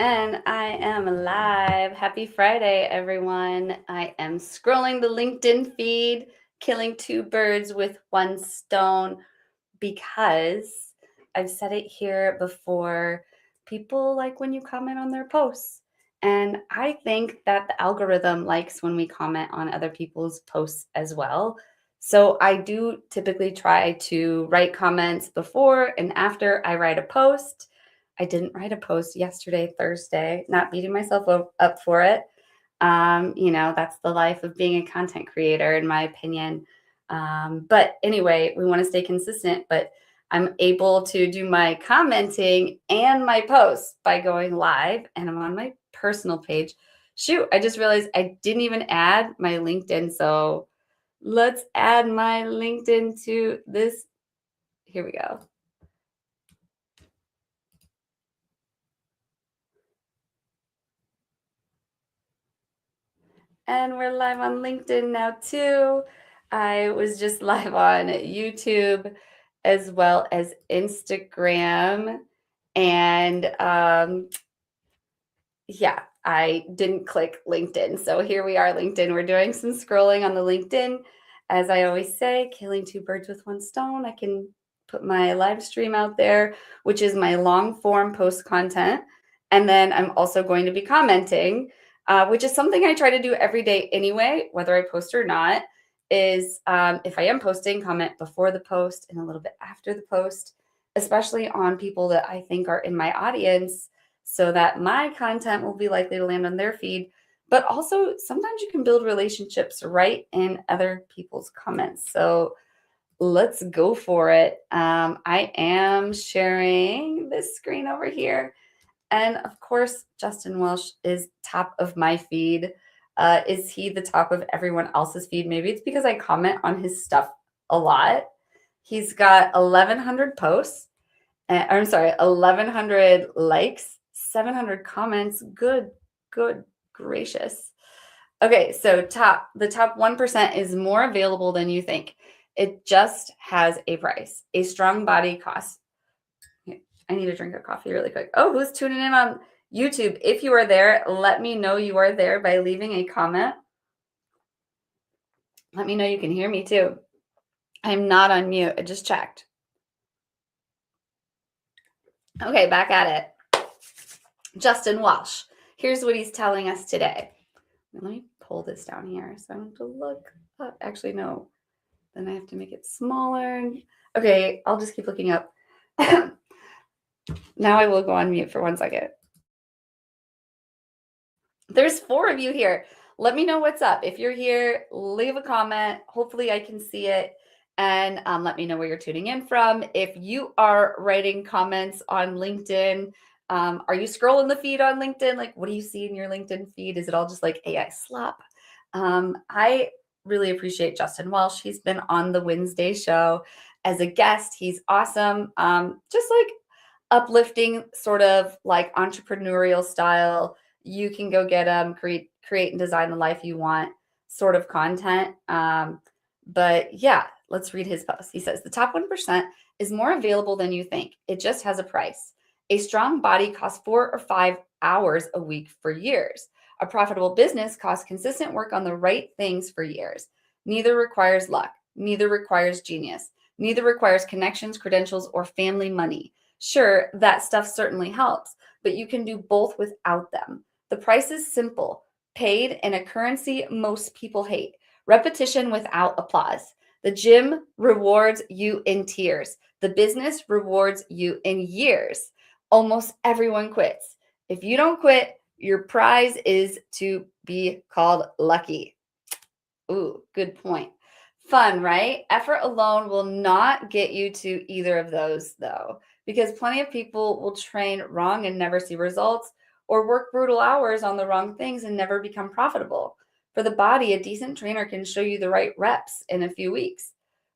And I am live. Happy Friday, everyone. I am scrolling the LinkedIn feed, killing two birds with one stone, because I've said it here before. People like when you comment on their posts. And I think that the algorithm likes when we comment on other people's posts as well. So I do typically try to write comments before and after I write a post. I didn't write a post yesterday, Thursday, not beating myself up for it. That's the life of being a content creator, in my opinion. But anyway, we want to stay consistent, but I'm able to do my commenting and my posts by going live, and I'm on my personal page. Shoot, I just realized I didn't even add my LinkedIn. So let's add my LinkedIn to this. Here we go. And we're live on LinkedIn now too. I was just live on YouTube as well as Instagram. And yeah, I didn't click LinkedIn. So here we are, LinkedIn. We're doing some scrolling on the LinkedIn. As I always say, killing two birds with one stone. I can put my live stream out there, which is my long form post content. And then I'm also going to be commenting, which is something I try to do every day anyway, whether I post or not. Is if I am posting, comment before the post and a little bit after the post, especially on people that I think are in my audience, so that my content will be likely to land on their feed. But also, sometimes you can build relationships right in other people's comments. So let's go for it. I am sharing this screen over here. And of course, Justin Welsh is top of my feed. Is he the top of everyone else's feed? Maybe it's because I comment on his stuff a lot. He's got 1,100 posts. I'm sorry, 1,100 likes, 700 comments. Good gracious. Okay, so the top 1% is more available than you think. It just has a price. A strong body costs. I need a drink of coffee really quick. Oh, who's tuning in on YouTube? If you are there, let me know you are there by leaving a comment. Let me know you can hear me too. I'm not on mute. I just checked. Okay, back at it. Justin Walsh. Here's what he's telling us today. Let me pull this down here so I don't have to look up. Actually, no. Then I have to make it smaller. Okay, I'll just keep looking up. Now I will go on mute for 1 second. There's 4 of you here. Let me know what's up. If you're here, leave a comment. Hopefully I can see it. And let me know where you're tuning in from. If you are writing comments on LinkedIn, are you scrolling the feed on LinkedIn? Like, what do you see in your LinkedIn feed? Is it all just like AI slop? I really appreciate Justin Welsh. He's been on the Wednesday show as a guest. He's awesome. Just like uplifting, sort of like entrepreneurial style. You can go get create and design the life you want sort of content. But yeah, let's read his post. He says, the top 1% is more available than you think. It just has a price. A strong body costs 4 or 5 hours a week for years. A profitable business costs consistent work on the right things for years. Neither requires luck. Neither requires genius. Neither requires connections, credentials, or family money. Sure, that stuff certainly helps, but you can do both without them. The price is simple, paid in a currency most people hate. Repetition without applause. The gym rewards you in tears. The business rewards you in years. Almost everyone quits. If you don't quit, your prize is to be called lucky. Ooh, good point. Fun, right? Effort alone will not get you to either of those, though, because plenty of people will train wrong and never see results, or work brutal hours on the wrong things and never become profitable. For the body, a decent trainer can show you the right reps in a few weeks.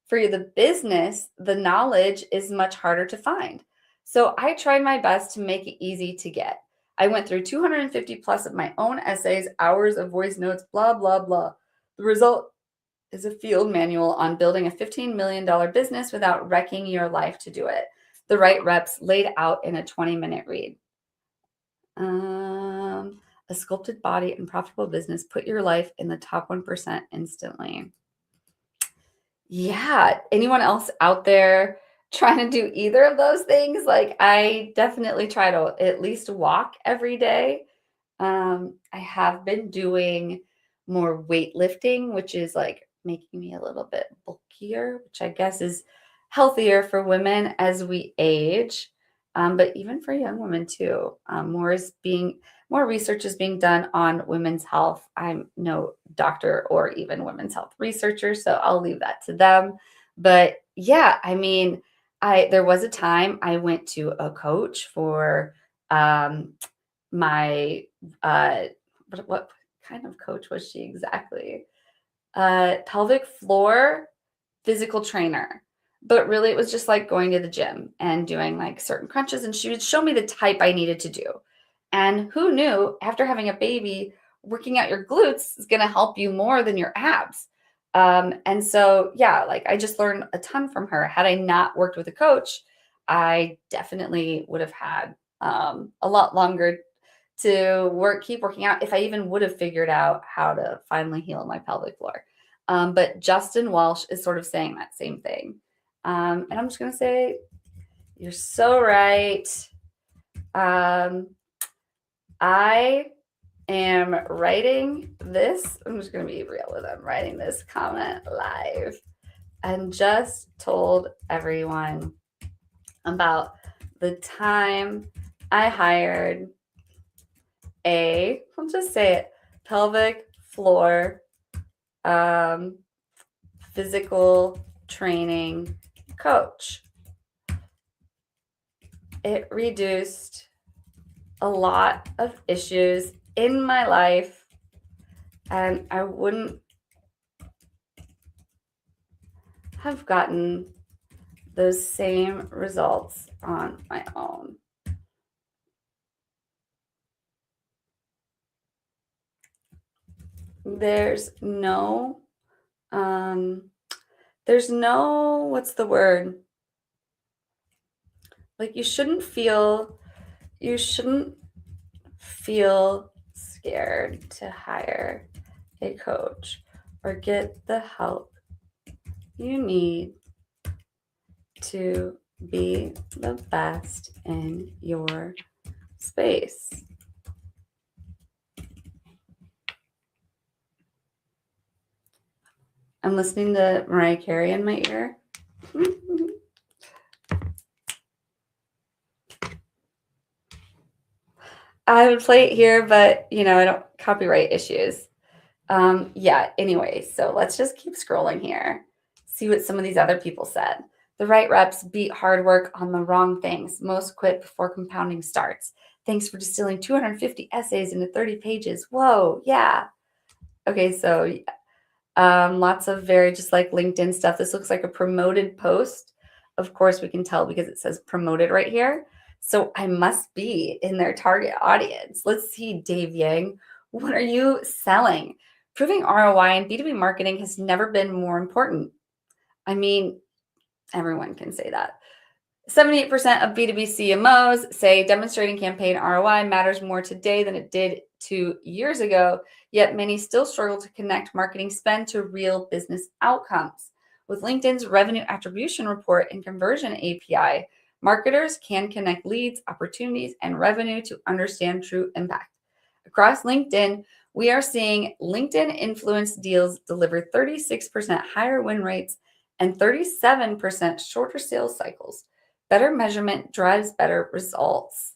For the business, the knowledge is much harder to find. So I tried my best to make it easy to get. I went through 250 plus of my own essays, hours of voice notes, blah, blah, blah. The result is a field manual on building a $15 million business without wrecking your life to do it. The right reps laid out in a 20-minute read. A sculpted body and profitable business. Put your life in the top 1% instantly. Yeah. Anyone else out there trying to do either of those things? Like, I definitely try to at least walk every day. I have been doing more weightlifting, which is like making me a little bit bulkier, which I guess is healthier for women as we age. But even for young women too, more research is being done on women's health. I'm no doctor or even women's health researcher, so I'll leave that to them. But yeah, I mean, I there was a time I went to a coach for um, my what kind of coach was she exactly? Pelvic floor physical trainer. But really, it was just like going to the gym and doing like certain crunches. And she would show me the type I needed to do. And who knew after having a baby, working out your glutes is going to help you more than your abs. And so, yeah, like I just learned a ton from her. Had I not worked with a coach, I definitely would have had a lot longer to keep working out if I even would have figured out how to finally heal my pelvic floor. But Justin Walsh is sort of saying that same thing. And I'm just going to say, you're so right. I am writing this. I'm just going to be real with them. Writing this comment live and just told everyone about the time I hired I'll just say it, pelvic floor physical training coach. It reduced a lot of issues in my life, and I wouldn't have gotten those same results on my own. There's no, what's the word? Like you shouldn't feel scared to hire a coach or get the help you need to be the best in your space. I'm listening to Mariah Carey in my ear. I would play it here, but I don't copyright issues. Yeah, anyway, so let's just keep scrolling here. See what some of these other people said. The right reps beat hard work on the wrong things. Most quit before compounding starts. Thanks for distilling 250 essays into 30 pages. Whoa, yeah. Okay, so lots of very just like LinkedIn stuff. This looks like a promoted post. Of course, we can tell because it says promoted right here. So I must be in their target audience. Let's see, Dave Yang. What are you selling? Proving ROI in B2B marketing has never been more important. I mean, everyone can say that. 78% of B2B CMOs say demonstrating campaign ROI matters more today than it did 2 years ago, yet many still struggle to connect marketing spend to real business outcomes. With LinkedIn's revenue attribution report and conversion API, marketers can connect leads, opportunities, and revenue to understand true impact. Across LinkedIn, we are seeing LinkedIn influence deals deliver 36% higher win rates and 37% shorter sales cycles. Better measurement drives better results.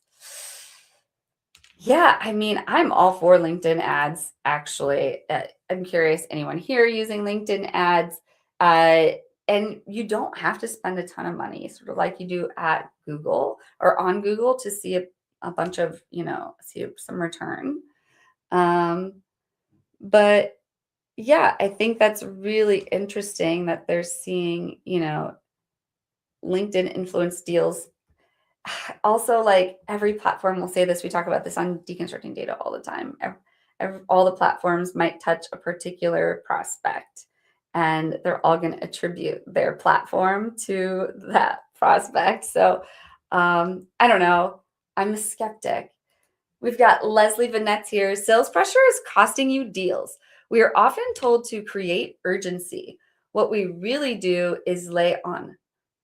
Yeah, I mean, I'm all for LinkedIn ads, actually. I'm curious, anyone here using LinkedIn ads? And you don't have to spend a ton of money, sort of like you do at Google or on Google to see a bunch of, see some return. But yeah, I think that's really interesting that they're seeing, LinkedIn influence deals. Also, like every platform will say this, we talk about this on deconstructing data all the time. All the platforms might touch a particular prospect, and they're all going to attribute their platform to that prospect. So I don't know. I'm a skeptic. We've got Leslie Vanette here. Sales pressure is costing you deals. We are often told to create urgency. What we really do is lay on.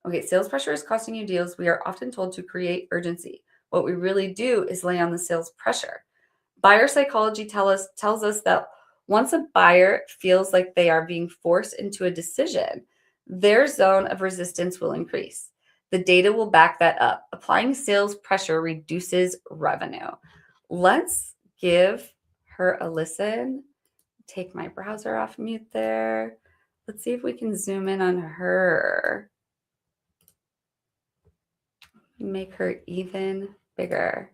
Okay, sales pressure is costing you deals. We are often told to create urgency. What we really do is lay on the sales pressure. Buyer psychology tells us that once a buyer feels like they are being forced into a decision, their zone of resistance will increase. The data will back that up. Applying sales pressure reduces revenue. Let's give her a listen. Take my browser off mute there. Let's see if we can zoom in on her. Make her even bigger.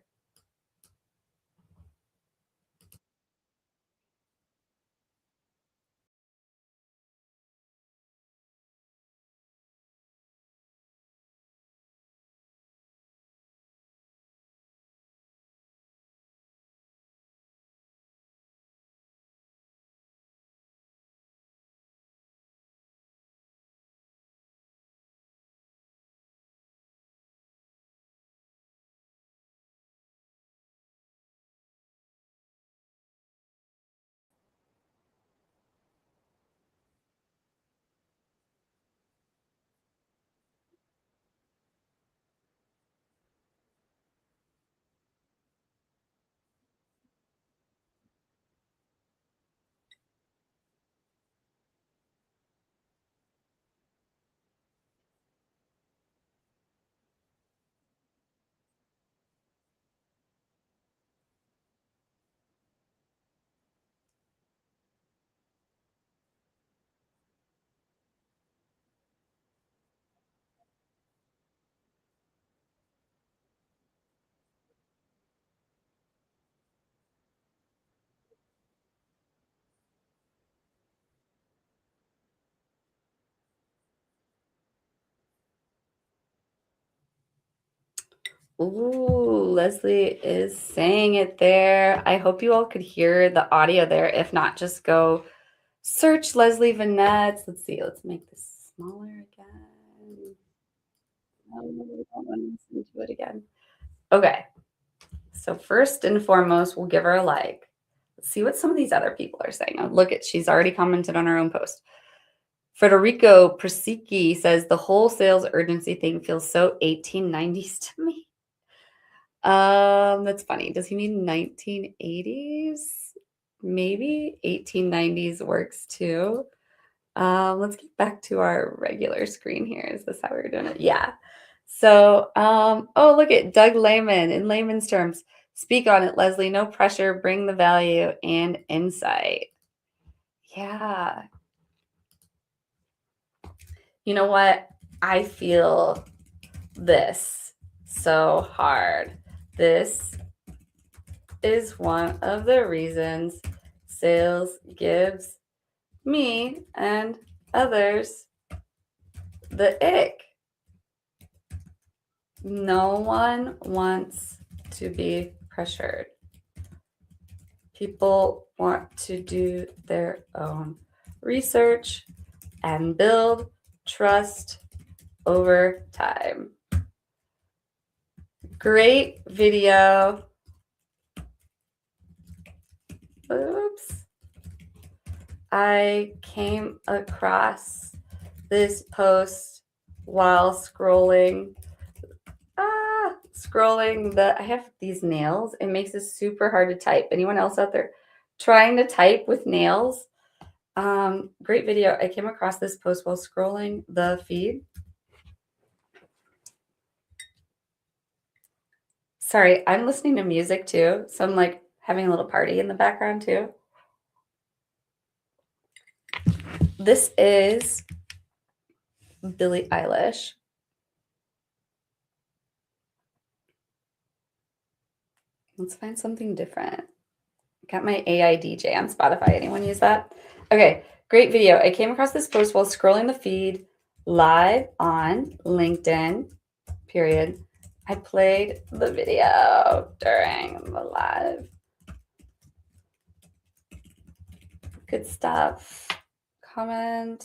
Ooh, Leslie is saying it there. I hope you all could hear the audio there. If not, just go search Leslie Vanette. Let's see. Let's make this smaller again. No, we don't want to listen to it again. Okay. So first and foremost, we'll give her a like. Let's see what some of these other people are saying. Oh, look at, she's already commented on her own post. Federico Prasicki says the whole sales urgency thing feels so 1890s to me. That's funny. Does he mean 1980s? Maybe 1890s works too. Let's get back to our regular screen here. Is this how we're doing it? Yeah. So, oh, look at Doug Lehman in layman's terms. Speak on it, Leslie. No pressure. Bring the value and insight. Yeah. You know what? I feel this so hard. This is one of the reasons sales gives me and others the ick. No one wants to be pressured. People want to do their own research and build trust over time. Great video. Oops. I came across this post while scrolling. I have these nails. It makes it super hard to type. Anyone else out there trying to type with nails? Great video. I came across this post while scrolling the feed. Sorry, I'm listening to music too. So I'm like having a little party in the background too. This is Billie Eilish. Let's find something different. Got my AI DJ on Spotify. Anyone use that? Okay, great video. I came across this post while scrolling the feed live on LinkedIn, period. I played the video during the live. Good stuff. Comment.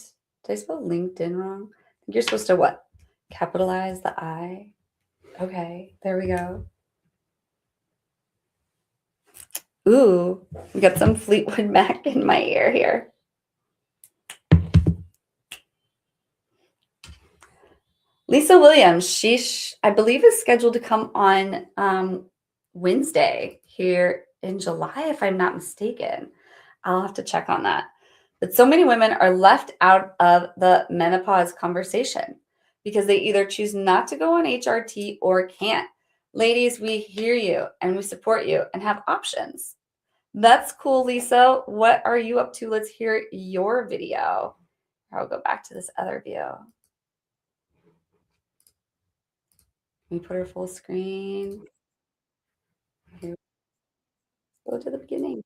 Did I spell LinkedIn wrong? I think you're supposed to what? Capitalize the I. Okay, there we go. Ooh, we got some Fleetwood Mac in my ear here. Lisa Williams, I believe is scheduled to come on Wednesday here in July, if I'm not mistaken. I'll have to check on that. But so many women are left out of the menopause conversation because they either choose not to go on HRT or can't. Ladies, we hear you and we support you and have options. That's cool, Lisa. What are you up to? Let's hear your video. I'll go back to this other view. Let me put her full screen. Here, go to the beginning.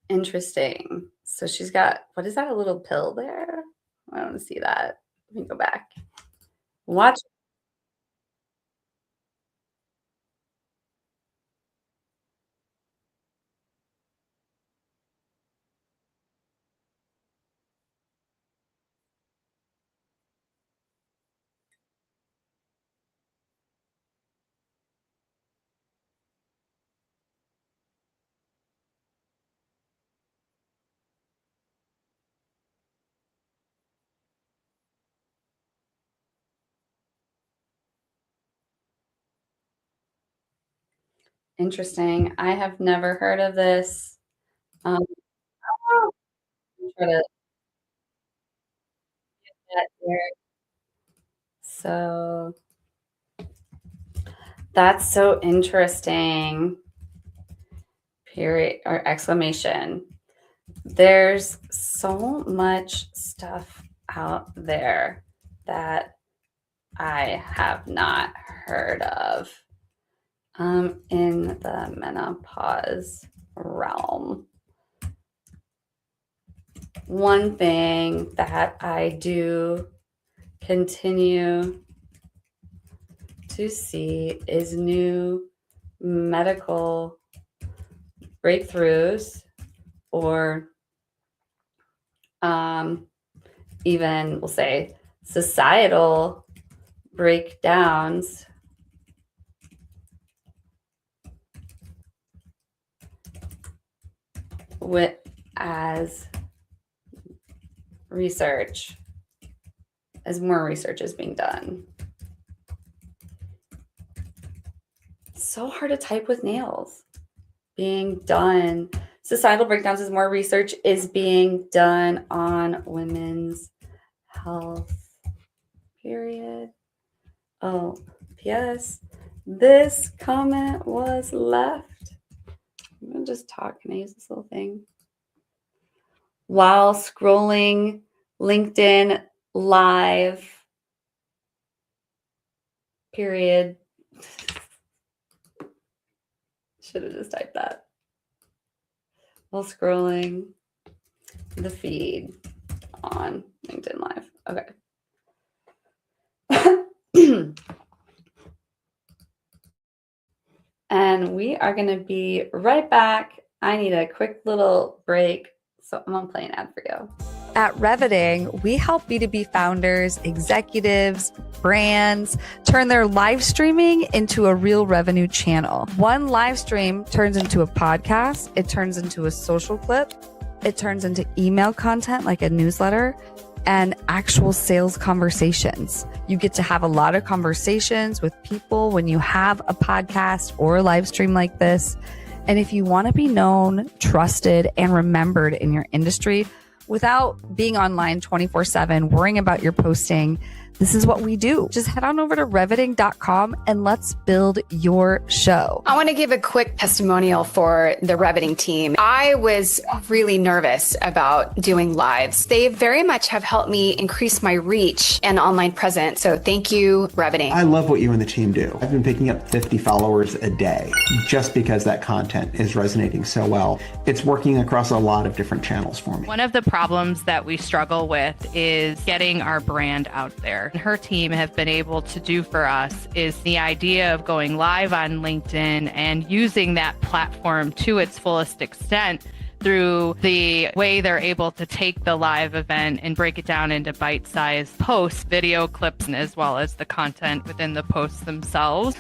Interesting. So she's got, what is that, a little pill there? I don't see that. Let me go back. Watch. Interesting. I have never heard of this. Oh, try to get here. So that's so interesting. Period or exclamation. There's so much stuff out there that I have not heard of in the menopause realm. One thing that I do continue to see is new medical breakthroughs or even, we'll say, societal breakdowns with as research, as more research is being done. It's so hard to type with nails. Being done. Societal breakdowns as more research is being done on women's health. Period. Oh, P.S. This comment was left. I'm going to just talk. Can I use this little thing? While scrolling LinkedIn live. Period. Should have just typed that. While scrolling the feed on LinkedIn Live. Okay. And we are going to be right back. I need a quick little break, so I'm going to play an ad for you. At Reviting, we help B2B founders, executives, brands turn their live streaming into a real revenue channel. One live stream turns into a podcast. It turns into a social clip. It turns into email content like a newsletter. and actual sales conversations. You get to have a lot of conversations with people when you have a podcast or a live stream like this. And if you want to be known, trusted, and remembered in your industry without being online 24/7, worrying about your posting, this is what we do. Just head on over to reveting.com and let's build your show. I want to give a quick testimonial for the Reveting team. I was really nervous about doing lives. They very much have helped me increase my reach and online presence. So thank you, Reveting. I love what you and the team do. I've been picking up 50 followers a day just because that content is resonating so well. It's working across a lot of different channels for me. One of the problems that we struggle with is getting our brand out there. Her team have been able to do for us is the idea of going live on LinkedIn and using that platform to its fullest extent through the way they're able to take the live event and break it down into bite-sized posts, video clips, as well as the content within the posts themselves.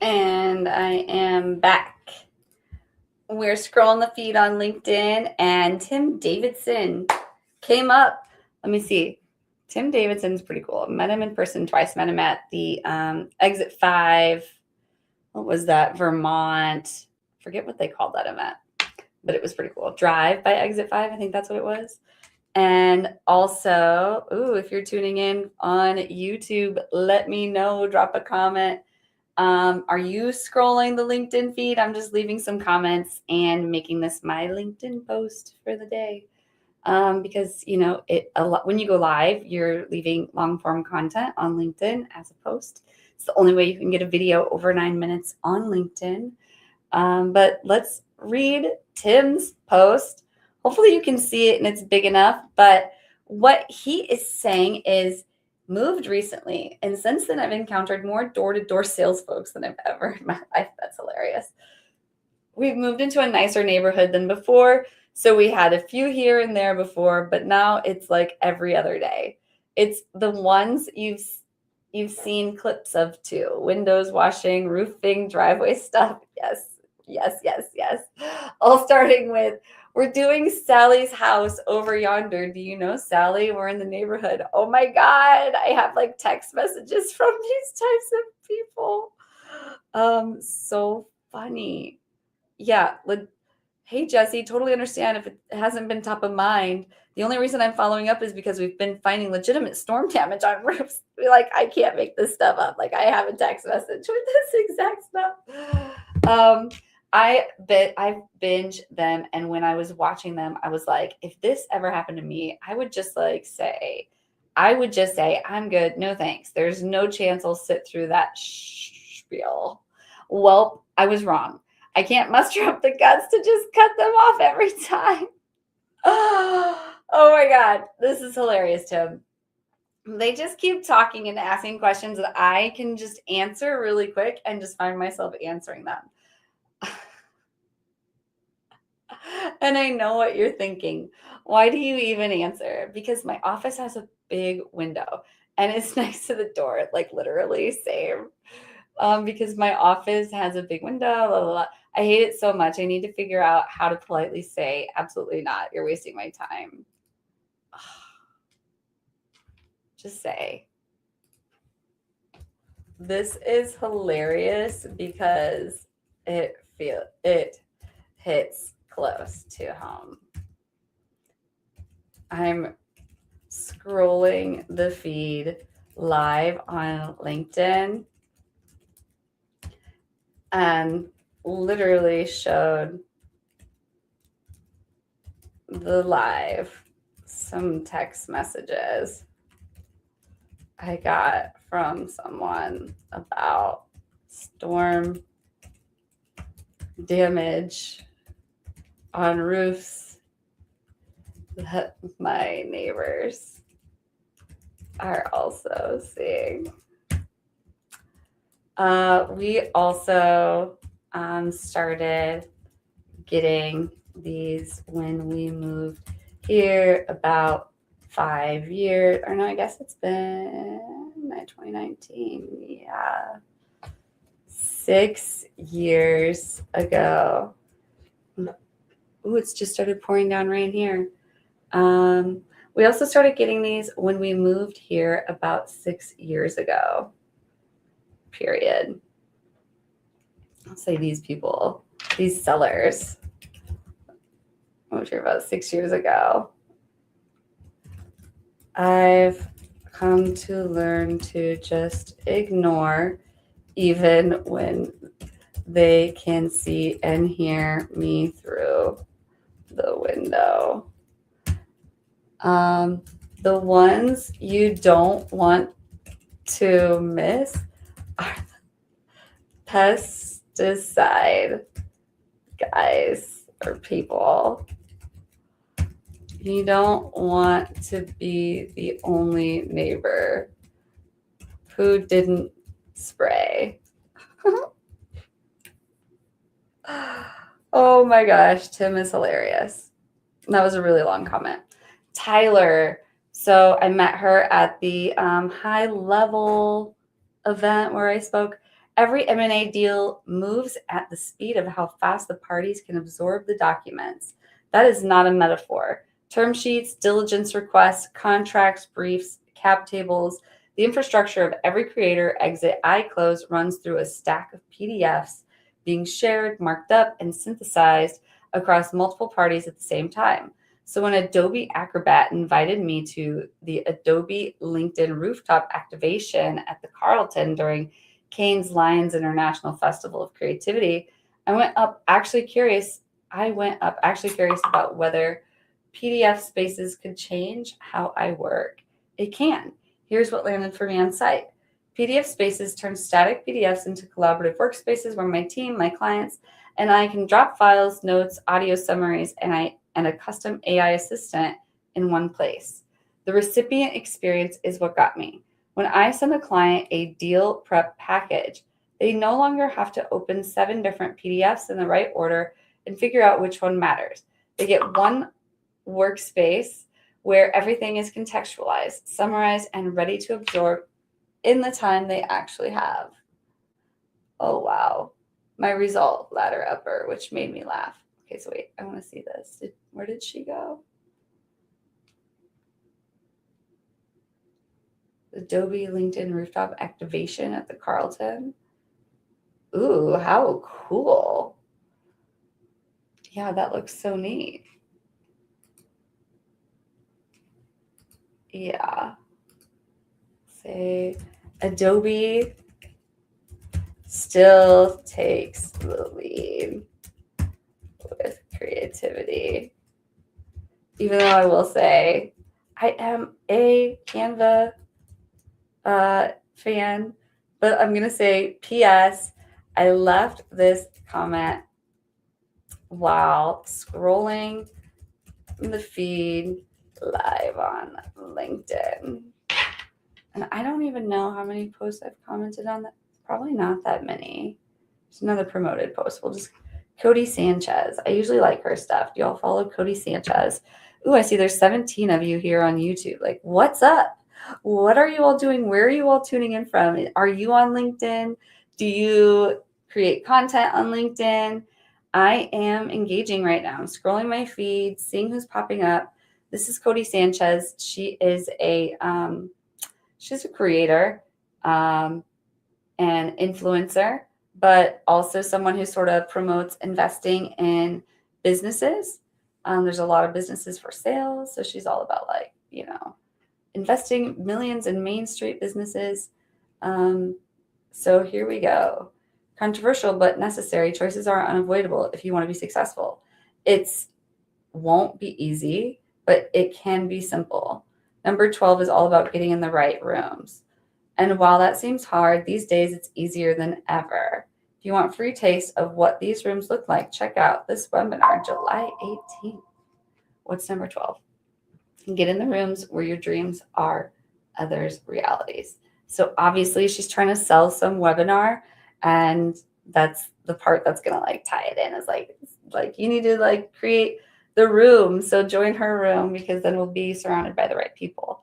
And I am back. We're scrolling the feed on LinkedIn, and Tim Davidson came up. Let me see. Tim Davidson's pretty cool. Met him in person twice. Met him at the Exit 5. What was that? Vermont. Forget what they called that event, but it was pretty cool. Drive by Exit 5. I think that's what it was. And also, if you're tuning in on YouTube, let me know. Drop a comment. Are you scrolling the LinkedIn feed? I'm just leaving some comments and making this my LinkedIn post for the day. Because when you go live, you're leaving long form content on LinkedIn as a post. It's the only way you can get a video over 9 minutes on LinkedIn. But let's read Tim's post. Hopefully you can see it and it's big enough. But what he is saying is, moved recently, and since then I've encountered more door-to-door sales folks than I've ever in my life. That's hilarious. We've moved into a nicer neighborhood than before, so we had a few here and there before, but now it's like every other day. It's the ones you've seen clips of too. Windows washing, roofing, driveway stuff. Yes. All starting with, we're doing Sally's house over yonder. Do you know Sally? We're in the neighborhood. Oh my God. I have like text messages from these types of people. So funny. Yeah. Hey, Jesse, totally understand if it hasn't been top of mind. The only reason I'm following up is because we've been finding legitimate storm damage on roofs. I can't make this stuff up. I have a text message with this exact stuff. I binge them, and when I was watching them, I was like, if this ever happened to me, I would just say, I'm good. No thanks. There's no chance I'll sit through that spiel. Well, I was wrong. I can't muster up the guts to just cut them off every time. Oh my God. This is hilarious, Tim. They just keep talking and asking questions that I can just answer really quick and just find myself answering them. And I know what you're thinking. Why do you even answer? Because my office has a big window and it's next to the door, literally same. Because my office has a big window, blah, blah, blah. I hate it so much. I need to figure out how to politely say, absolutely not. You're wasting my time. Just say. This is hilarious because it hits close to home. I'm scrolling the feed live on LinkedIn and literally showed the live some text messages I got from someone about storm damage on roofs that my neighbors are also seeing. We also started getting these when we moved here about 5 years, or no, I guess it's been 2019. Yeah. 6 years ago. Ooh, it's just started pouring down rain here. We also started getting these when we moved here about 6 years ago. Period. I'll say these people, these sellers, moved here about 6 years ago. I've come to learn to just ignore even when they can see and hear me through the window. The ones you don't want to miss are the pesticide guys or people. You don't want to be the only neighbor who didn't spray. Oh my gosh, Tim is hilarious. That was a really long comment. Tyler. So I met her at the high level event where I spoke, Every M&A deal moves at the speed of how fast the parties can absorb the documents. That is not a metaphor. Term sheets, diligence requests, contracts, briefs, cap tables, the infrastructure of every creator exit I close runs through a stack of PDFs being shared, marked up, and synthesized across multiple parties at the same time. So when Adobe Acrobat invited me to the Adobe LinkedIn rooftop activation at the Carlton during Cannes Lions International Festival of Creativity, I went up actually curious about whether PDF spaces could change how I work. It can. Here's what landed for me on site. PDF spaces turn static PDFs into collaborative workspaces where my team, my clients, and I can drop files, notes, audio summaries, and a custom AI assistant in one place. The recipient experience is what got me. When I send a client a deal prep package, they no longer have to open 7 different PDFs in the right order and figure out which one matters. They get one workspace where everything is contextualized, summarized, and ready to absorb in the time they actually have. Oh, wow. My result, ladder upper, which made me laugh. Okay, so wait, I want to see this. Where did she go? Adobe LinkedIn rooftop activation at the Carlton. Ooh, how cool. Yeah, that looks so neat. Yeah. Say Adobe still takes the lead with creativity. Even though I will say I am a Canva fan, but I'm going to say PS, I left this comment while scrolling the feed live on LinkedIn. And I don't even know how many posts I've commented on that. Probably not that many. There's another promoted post. We'll just Cody Sanchez. I usually like her stuff. Do y'all follow Cody Sanchez? Ooh, I see there's 17 of you here on YouTube. Like, what's up? What are you all doing? Where are you all tuning in from? Are you on LinkedIn? Do you create content on LinkedIn? I am engaging right now. I'm scrolling my feed, seeing who's popping up. This is Cody Sanchez. She's a creator and influencer, but also someone who sort of promotes investing in businesses. There's a lot of businesses for sale. So she's all about investing millions in Main Street businesses. So here we go. Controversial but necessary. Choices are unavoidable if you want to be successful. It won't be easy, but it can be simple. Number 12 is all about getting in the right rooms. And while that seems hard, these days it's easier than ever. If you want free taste of what these rooms look like, check out this webinar, July 18th. What's number 12? Get in the rooms where your dreams are others' realities. So obviously she's trying to sell some webinar, and that's the part that's going to tie it in is like you need to create the room. So join her room because then we'll be surrounded by the right people.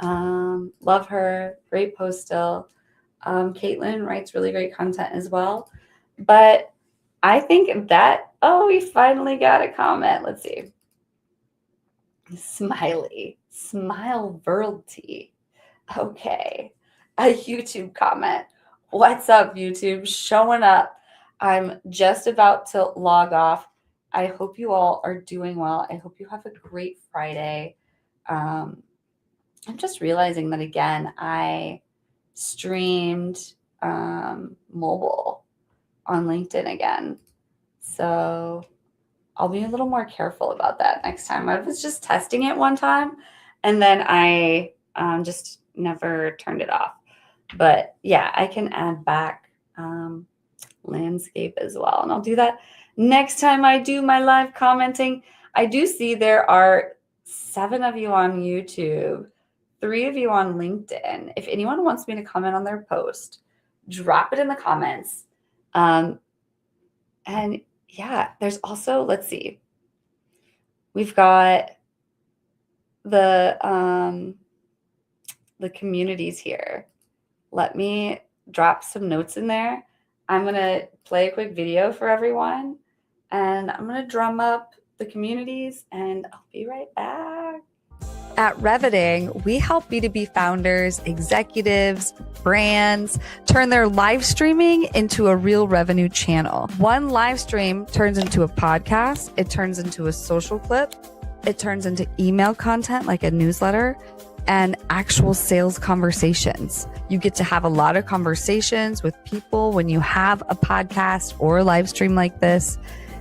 Love her. Great post still. Caitlin writes really great content as well. But I think that, we finally got a comment. Let's see. Smiley. Smile Worldy. Okay. A YouTube comment. What's up, YouTube? Showing up. I'm just about to log off. I hope you all are doing well. I hope you have a great Friday. I'm just realizing that, again, I streamed mobile on LinkedIn again. So I'll be a little more careful about that next time. I was just testing it one time, and then I just never turned it off. But yeah, I can add back landscape as well. And I'll do that next time I do my live commenting. I do see there are 7 of you on YouTube, 3 of you on LinkedIn. If anyone wants me to comment on their post, drop it in the comments. And yeah, there's also, let's see, we've got the communities here. Let me drop some notes in there. I'm going to play a quick video for everyone, and I'm going to drum up the communities, and I'll be right back. At Reviting, we help B2B founders, executives, brands turn their live streaming into a real revenue channel. One live stream turns into a podcast. It turns into a social clip. It turns into email content like a newsletter and actual sales conversations. You get to have a lot of conversations with people when you have a podcast or a live stream like this.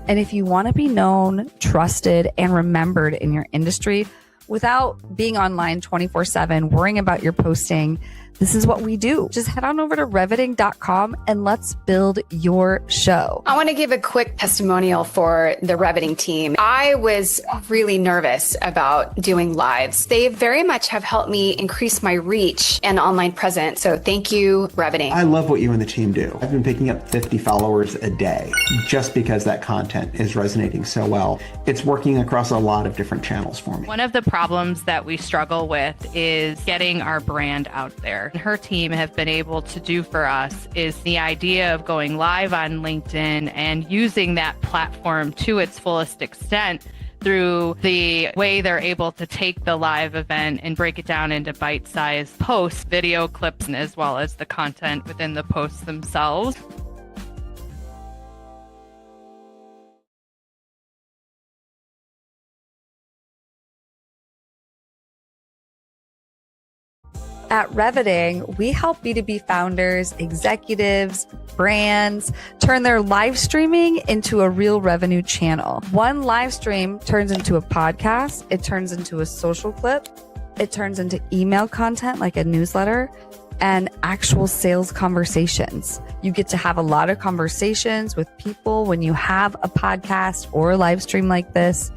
And if you want to be known, trusted, and remembered in your industry, without being online 24/7, worrying about your posting, this is what we do. Just head on over to reviting.com and let's build your show. I want to give a quick testimonial for the Reviting team. I was really nervous about doing lives. They very much have helped me increase my reach and online presence. So thank you, Reviting. I love what you and the team do. I've been picking up 50 followers a day just because that content is resonating so well. It's working across a lot of different channels for me. One of the problems that we struggle with is getting our brand out there. Her team have been able to do for us is the idea of going live on LinkedIn and using that platform to its fullest extent through the way they're able to take the live event and break it down into bite-sized posts, video clips, as well as the content within the posts themselves. At Reviting, we help B2B founders, executives, brands turn their live streaming into a real revenue channel. One live stream turns into a podcast. It turns into a social clip. It turns into email content like a newsletter and actual sales conversations. You get to have a lot of conversations with people when you have a podcast or a live stream like this.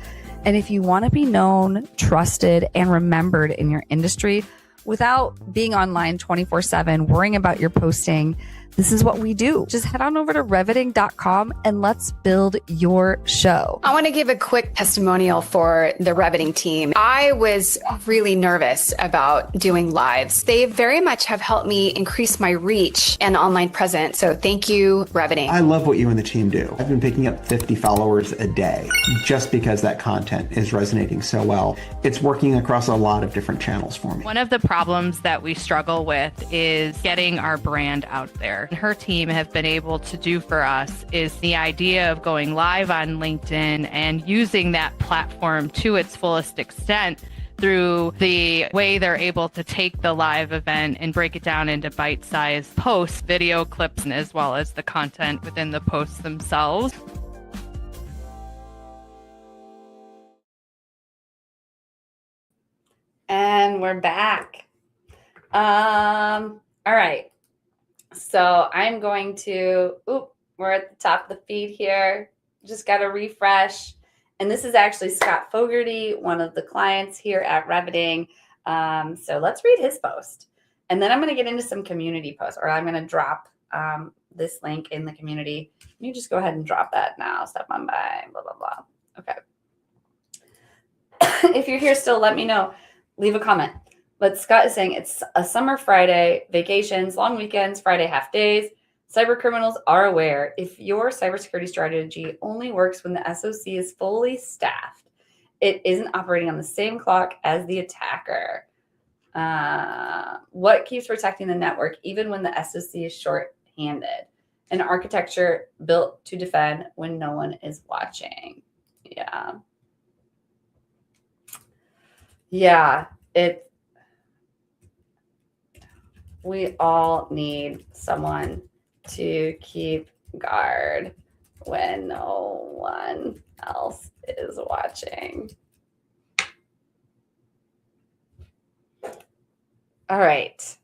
And if you want to be known, trusted, and remembered in your industry, without being online 24/7, worrying about your posting, this is what we do. Just head on over to reviting.com and let's build your show. I want to give a quick testimonial for the Reviting team. I was really nervous about doing lives. They very much have helped me increase my reach and online presence. So thank you, Reviting. I love what you and the team do. I've been picking up 50 followers a day just because that content is resonating so well. It's working across a lot of different channels for me. One of the problems that we struggle with is getting our brand out there. Her team have been able to do for us is the idea of going live on LinkedIn and using that platform to its fullest extent through the way they're able to take the live event and break it down into bite-sized posts, video clips, as well as the content within the posts themselves. And we're back. All right. So I'm going to, we're at the top of the feed here. Just got to refresh. And this is actually Scott Fogarty, one of the clients here at Reviting. So let's read his post. And then I'm going to get into some community posts, or I'm going to drop this link in the community. You just go ahead and drop that now. Step on by, blah, blah, blah. Okay. If you're here still, let me know. Leave a comment. But Scott is saying it's a summer Friday, vacations, long weekends, Friday half days. Cyber criminals are aware if your cybersecurity strategy only works when the SOC is fully staffed, it isn't operating on the same clock as the attacker. What keeps protecting the network even when the SOC is short-handed? An architecture built to defend when no one is watching. Yeah, we all need someone to keep guard when no one else is watching. All right.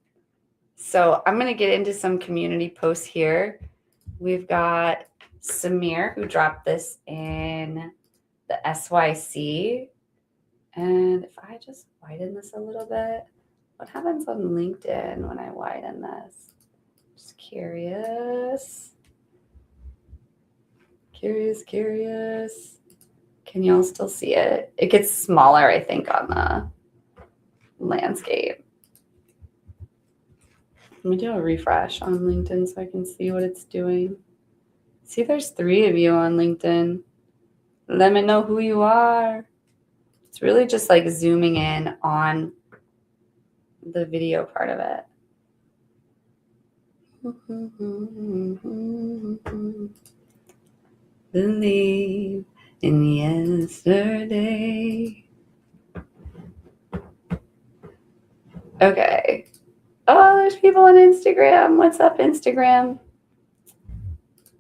So I'm going to get into some community posts here. We've got Samir, who dropped this in the SYC. And if I just widen this a little bit, what happens on LinkedIn when I widen this? Just curious. Curious. Can y'all still see it? It gets smaller, I think, on the landscape. Let me do a refresh on LinkedIn so I can see what it's doing. See, there's 3 of you on LinkedIn. Let me know who you are. It's really just like zooming in on the video part of it. Believe in yesterday. Okay. Oh, there's people on Instagram. What's up, Instagram?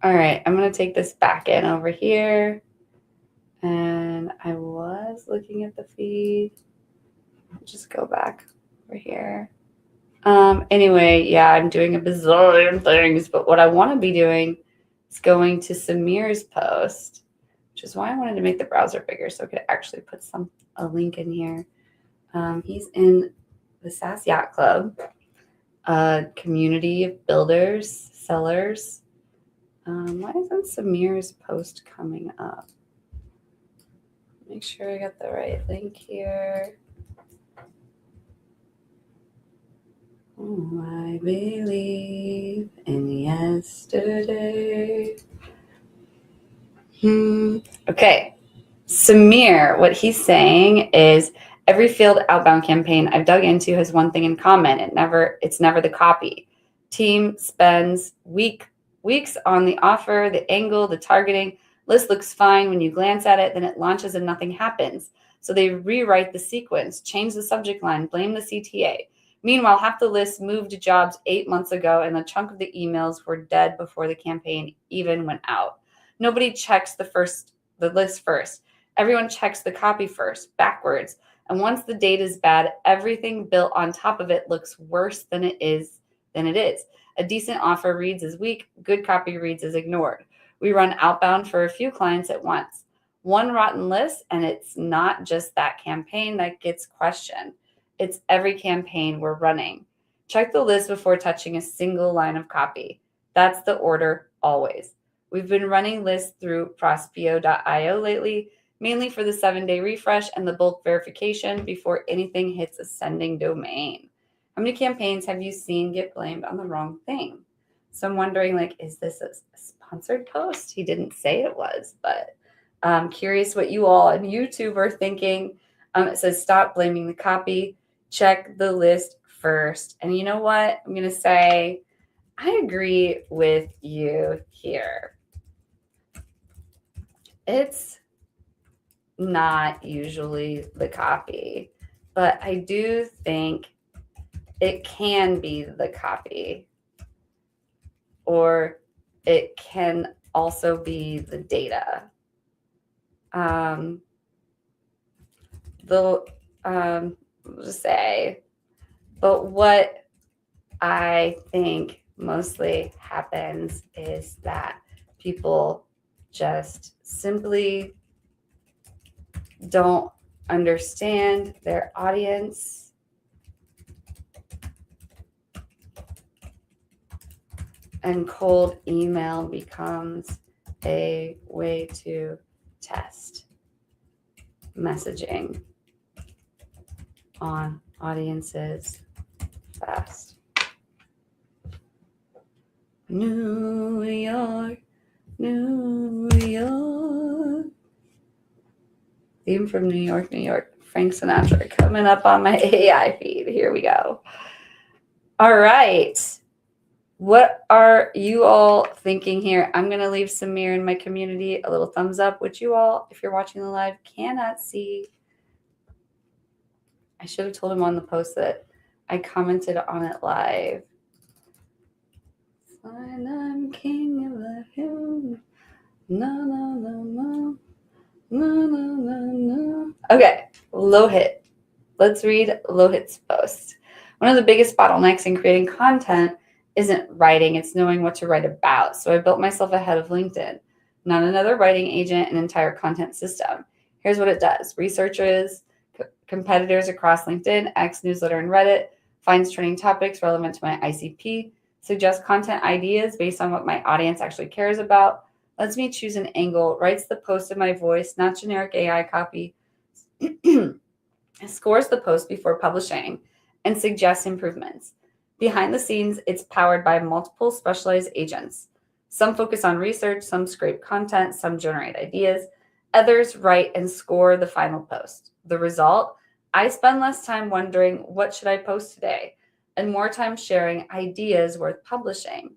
All right, I'm going to take this back in over here. And I was looking at the feed. Just go back over here. Anyway, yeah, I'm doing a bazillion things, but what I want to be doing is going to Samir's post, which is why I wanted to make the browser bigger so I could actually put a link in here. He's in the SAS Yacht Club, a community of builders, sellers. Why isn't Samir's post coming up? Make sure I got the right link here. Oh, I believe in yesterday. Okay. Samir, what he's saying is every field outbound campaign I've dug into has one thing in common. It's never the copy. Team spends weeks on the offer, the angle, the targeting. List looks fine when you glance at it, then it launches and nothing happens. So they rewrite the sequence, change the subject line, blame the CTA. Meanwhile, half the list moved to jobs 8 months ago, and a chunk of the emails were dead before the campaign even went out. Nobody checks the list first. Everyone checks the copy first, backwards. And once the data is bad, everything built on top of it looks worse than it is. A decent offer reads as weak, good copy reads as ignored. We run outbound for a few clients at once. One rotten list, and it's not just that campaign that gets questioned. It's every campaign we're running. Check the list before touching a single line of copy. That's the order always. We've been running lists through Prospeo.io lately, mainly for the 7-day refresh and the bulk verification before anything hits a sending domain. How many campaigns have you seen get blamed on the wrong thing? So I'm wondering, is this a sponsored post? He didn't say it was, but I'm curious what you all on YouTube are thinking. It says, stop blaming the copy. Check the list first. And you know what? I'm going to say, I agree with you here. It's not usually the copy, but I do think it can be the copy, or it can also be the data. Just say, but what I think mostly happens is that people just simply don't understand their audience and cold email becomes a way to test messaging on audiences fast. New York, New York. Theme from New York, New York. Frank Sinatra coming up on my AI feed. Here we go. All right. What are you all thinking here? I'm going to leave Samir in my community a little thumbs up, which you all, if you're watching the live, cannot see. I should have told him on the post that I commented on it live. I'm king of the hill. No, no, no, no. No, no, no, no. Okay, Lohit. Let's read Lohit's post. One of the biggest bottlenecks in creating content isn't writing, it's knowing what to write about. So I built myself a head of LinkedIn, not another writing agent, an entire content system. Here's what it does. Researches competitors across LinkedIn, X, newsletter, and Reddit, finds trending topics relevant to my ICP, suggests content ideas based on what my audience actually cares about, lets me choose an angle, writes the post in my voice, not generic AI copy, scores the post before publishing, and suggests improvements. Behind the scenes, it's powered by multiple specialized agents. Some focus on research, some scrape content, some generate ideas, others write and score the final post. The result? I spend less time wondering, what should I post today? And more time sharing ideas worth publishing.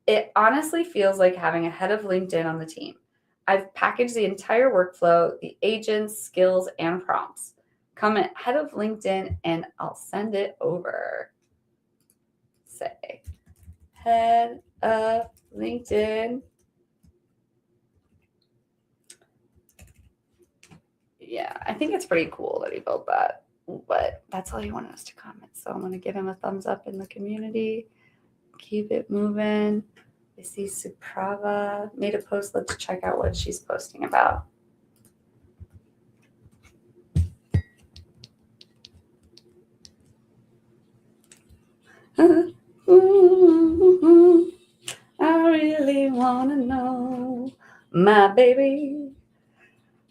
It honestly feels like having a head of LinkedIn on the team. I've packaged the entire workflow, the agents, skills, and prompts. Comment head of LinkedIn and I'll send it over. Say head of LinkedIn. Yeah, I think it's pretty cool that he built that, but that's all he wanted us to comment. So I'm going to give him a thumbs up in the community. Keep it moving. I see Suprava made a post. Let's check out what she's posting about. I really want to know, my baby.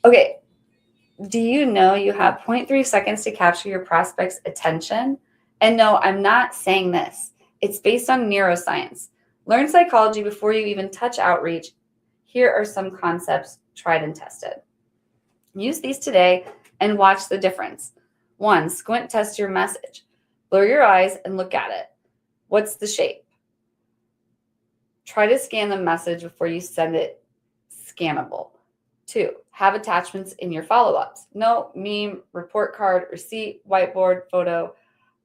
Okay. Do you know you have 0.3 seconds to capture your prospect's attention? And no, I'm not saying this. It's based on neuroscience. Learn psychology before you even touch outreach. Here are some concepts tried and tested. Use these today and watch the difference. 1, squint test your message. Blur your eyes and look at it. What's the shape? Try to scan the message before you send it scannable. 2, have attachments in your follow-ups. Note, meme, report card, receipt, whiteboard, photo.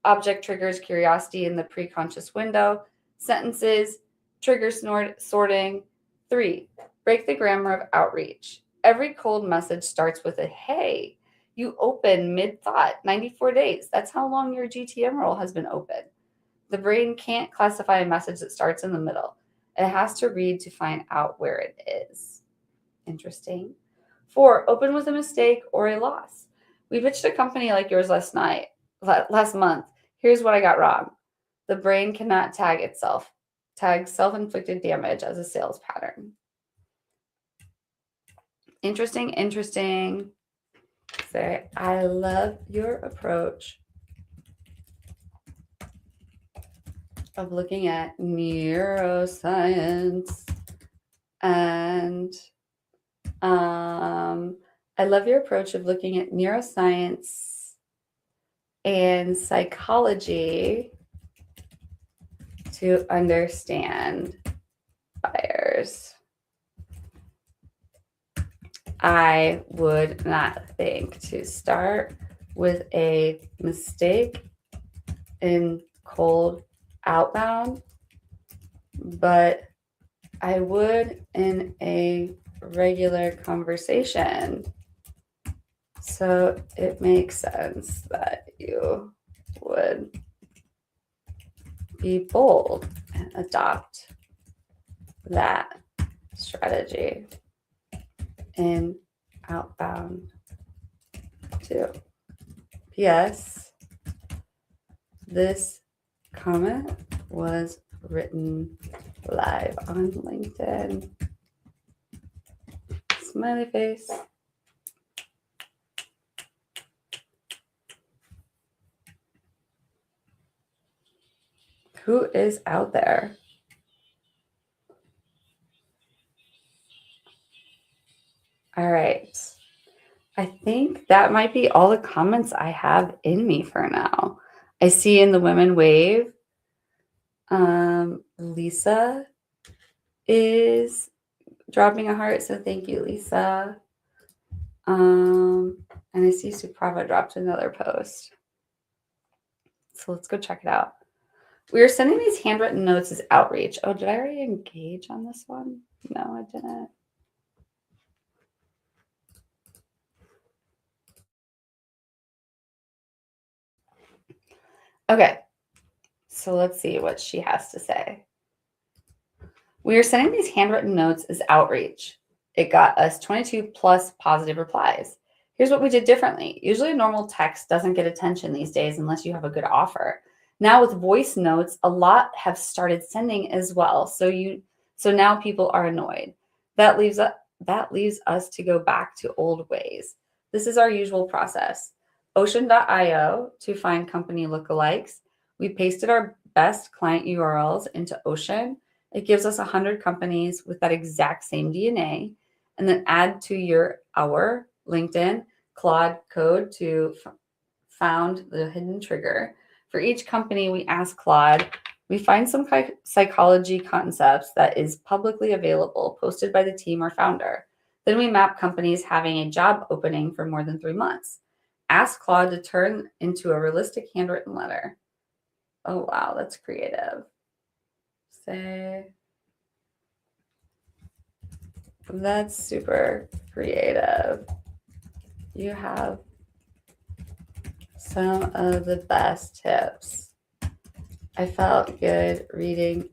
Object triggers curiosity in the preconscious window. Sentences, trigger sorting. 3, break the grammar of outreach. Every cold message starts with a hey. You open mid-thought, 94 days. That's how long your GTM role has been open. The brain can't classify a message that starts in the middle. It has to read to find out where it is. Interesting. 4, open with a mistake or a loss. We pitched a company like yours last month. Here's what I got wrong. The brain cannot tag self-inflicted damage as a sales pattern. Interesting. Say, I love your approach of looking at neuroscience and I love your approach of looking at neuroscience and psychology to understand buyers. I would not think to start with a mistake in cold outbound, but I would in a regular conversation. So it makes sense that you would be bold and adopt that strategy in outbound too. P.S. This comment was written live on LinkedIn. Smiley face. Who is out there? All right. I think that might be all the comments I have in me for now. I see in the women wave, Lisa is dropping a heart. So thank you, Lisa. And I see Suprava dropped another post. So let's go check it out. We are sending these handwritten notes as outreach. Oh, did I already engage on this one? No, I didn't. Okay, so let's see what she has to say. We are sending these handwritten notes as outreach. It got us 22 plus positive replies. Here's what we did differently. Usually normal text doesn't get attention these days unless you have a good offer. Now with voice notes, a lot have started sending as well. So now people are annoyed. That leaves us to go back to old ways. This is our usual process. Ocean.io to find company lookalikes. We pasted our best client URLs into Ocean, it gives us 100 companies with that exact same DNA, and then add to our LinkedIn Claude code to found the hidden trigger. For each company we ask Claude, we find some psychology concepts that is publicly available, posted by the team or founder. Then we map companies having a job opening for more than 3 months. Ask Claude to turn into a realistic handwritten letter. Oh, wow, that's creative. Say, that's super creative. You have some of the best tips. I felt good reading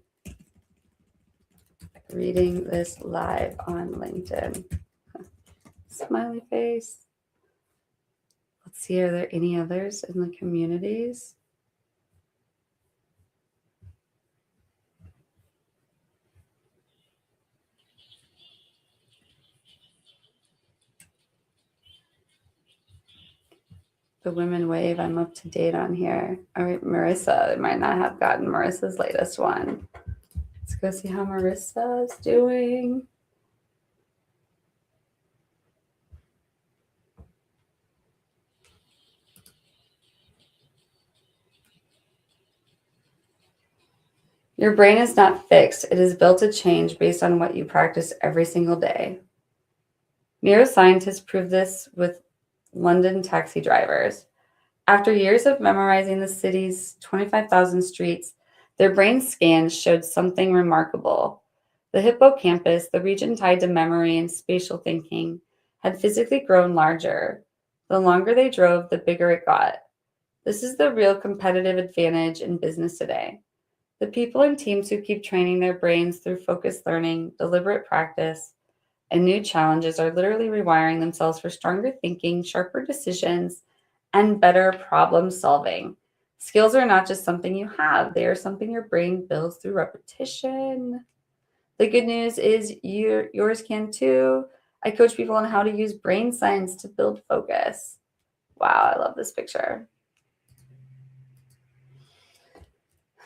this live on LinkedIn. Smiley face. Let's see, are there any others in the communities? The Women Wave, I'm up to date on here. All right, Marissa, I might not have gotten Marissa's latest one. Let's go see how Marissa is doing. Your brain is not fixed. It is built to change based on what you practice every single day. Neuroscientists prove this with London taxi drivers. After years of memorizing the city's 25,000 streets, their brain scans showed something remarkable. The hippocampus, the region tied to memory and spatial thinking, had physically grown larger. The longer they drove, the bigger it got. This is the real competitive advantage in business today. The people and teams who keep training their brains through focused learning, deliberate practice, and new challenges are literally rewiring themselves for stronger thinking, sharper decisions, and better problem solving. Skills are not just something you have, they are something your brain builds through repetition. The good news is yours can too. I coach people on how to use brain science to build focus. Wow, I love this picture.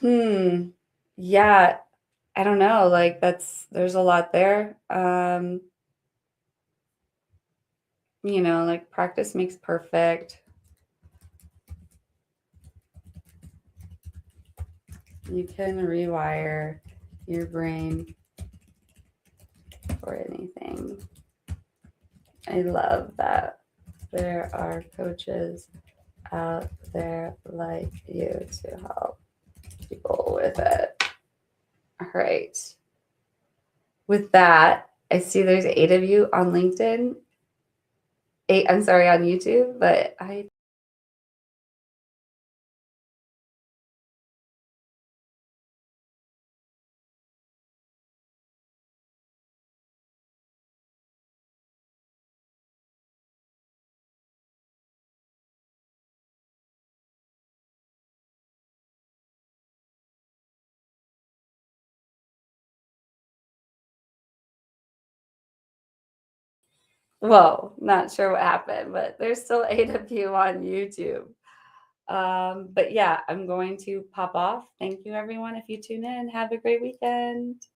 Yeah, I don't know. Like there's a lot there. Like practice makes perfect. You can rewire your brain for anything. I love that there are coaches out there like you to help people with it. All right. With that, I see there's 8 of you on LinkedIn. 8, I'm sorry, on YouTube, but whoa, not sure what happened, but there's still 8 of you on YouTube. But yeah, I'm going to pop off. Thank you, everyone. If you tune in, have a great weekend.